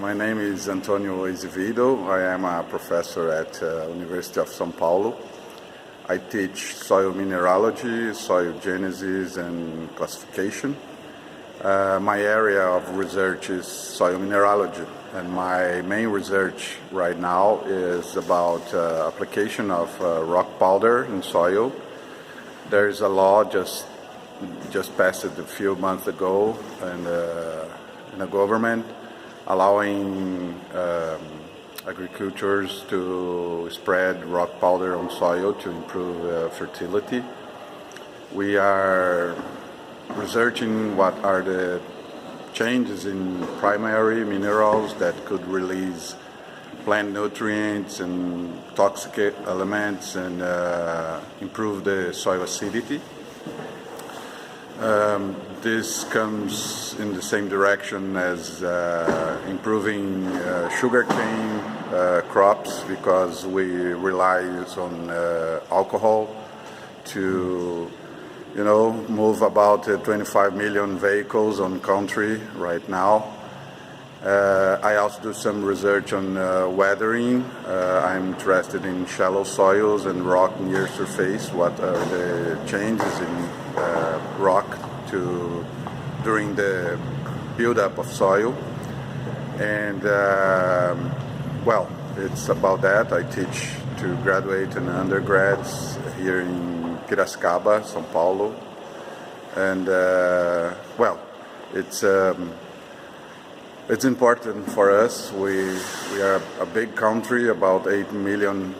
My name is AntonioAzevedo. I am a professor at University of São Paulo. I teach soil mineralogy, soil genesis, and classification. My area of research is soil mineralogy, and my main research right now is about application of rock powder in soil. There is a law just passed a few months ago in the government allowing agricultures to spread rock powder on soil to improve fertility. We are researching what are the changes in primary minerals that could release plant nutrients and toxic elements and improve the soil acidity. This comes in the same direction as improving sugarcane crops, because we rely on alcohol to move about 25 million vehicles on country right now. I also do some research on weathering. I'm interested in shallow soils and rock near surface. What are the changes in rock during the buildup of soil? And it's about that. I teach to graduate and undergrads here in Piracicaba, São Paulo, and it's important for us. We are a big country, about 8 million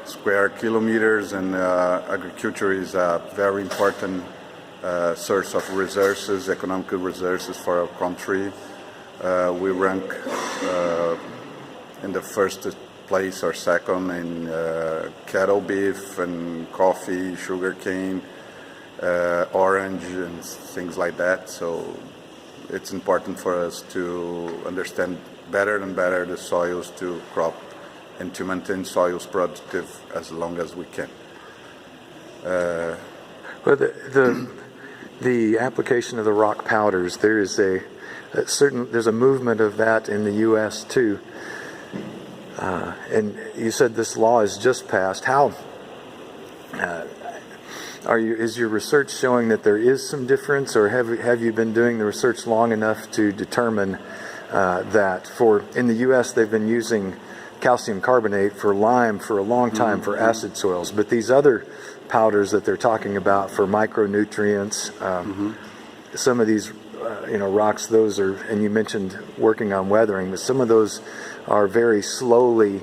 square kilometers, and agriculture is a very important source of resources, economic resources for our country. We rank in the first place or second in cattle beef and coffee, sugarcane, orange, and things like that. So it's important for us to understand better and better the soils to crop and to maintain soils productive as long as we can. Well, the application of the rock powders, there's a movement of that in the U.S. too. And you said this law is just passed. How is your research showing that there is some difference, or have you been doing the research long enough to determine that? In the U.S. they've been using calcium carbonate for lime for a long time for acid soils, but these other powders that they're talking about for micronutrients, some of these rocks, those are, and you mentioned working on weathering, but some of those are very slowly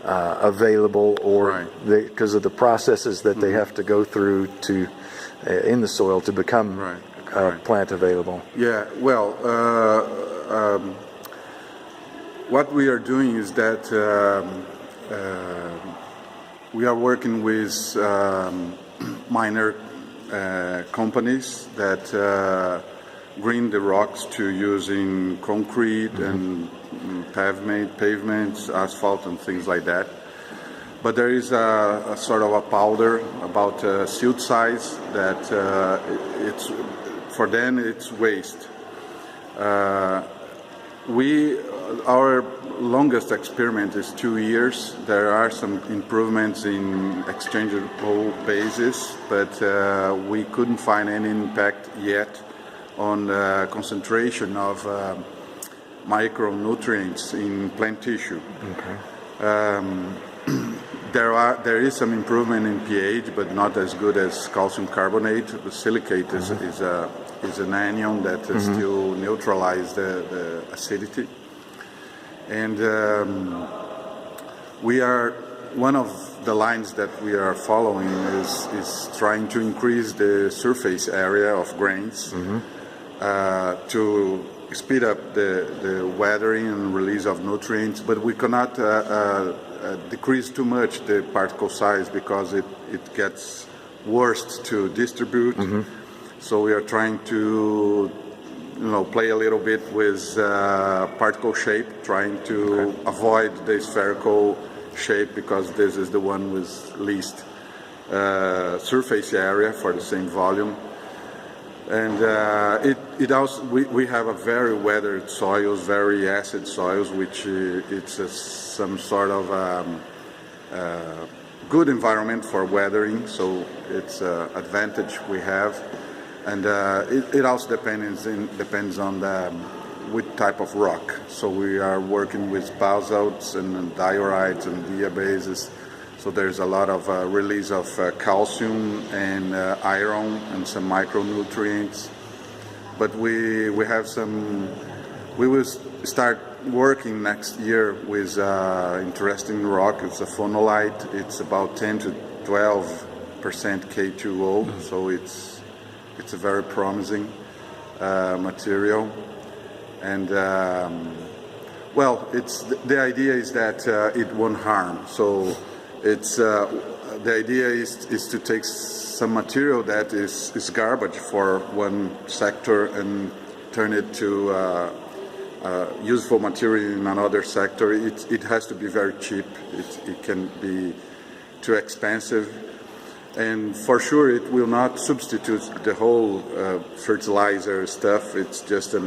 available, or because of the processes that they have to go through to in the soil to become plant available. Yeah, well, what we are doing is that we are working with minor companies that green the rocks to using concrete and pavements, asphalt, and things like that. But there is a sort of a powder about silt size that for them it's waste. Our longest experiment is 2 years. There are some improvements in exchangeable bases, but we couldn't find any impact yet on the concentration of micronutrients in plant tissue. There is some improvement in pH, but not as good as calcium carbonate. The silicate is an anion that still neutralizes the acidity. And one of the lines that we are following is trying to increase the surface area of grains to speed up the weathering and release of nutrients, but we cannot decrease too much the particle size because it gets worse to distribute. So we are trying to play a little bit with particle shape, trying to avoid the spherical shape, because this is the one with least surface area for the same volume. And it also we have a very weathered soils, very acid soils, which it's some sort of good environment for weathering. So it's an advantage we have, and it also depends on which type of rock. So we are working with basalts and diorites and diabases. So there's a lot of release of calcium and iron and some micronutrients. But we have some. We will start working next year with interesting rock. It's a phonolite. It's about 10 to 12% K2O. So it's a very promising material. And well, the idea is that it won't harm. So it's the idea is to take some material that is garbage for one sector and turn it to useful material in another sector. It has to be very cheap. It can be too expensive, and for sure it will not substitute the whole fertilizer stuff. It's just a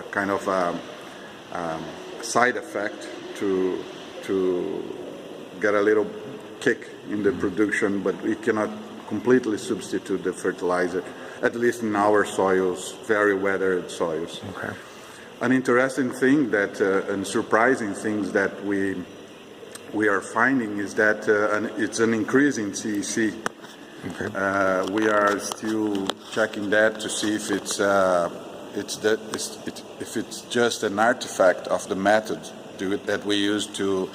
kind of side effect to get a little kick in the production, but it cannot completely substitute the fertilizer, at least in our soils, very weathered soils. Okay. An interesting thing and surprising things that we are finding is that it's an increase in CEC. Okay. We are still checking that to see if it's just an artifact of the method that we use to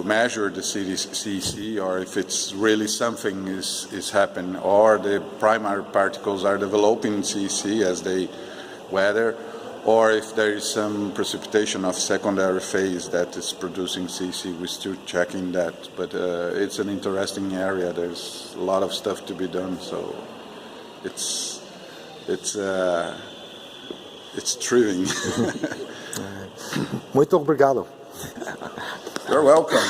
measure the CEC, or if it's really something is happening, or the primary particles are developing CEC as they weather, or if there is some precipitation of secondary phase that is producing CEC. We're still checking that, but it's an interesting area. There's a lot of stuff to be done, so it's thrilling. Muito obrigado. You're welcome.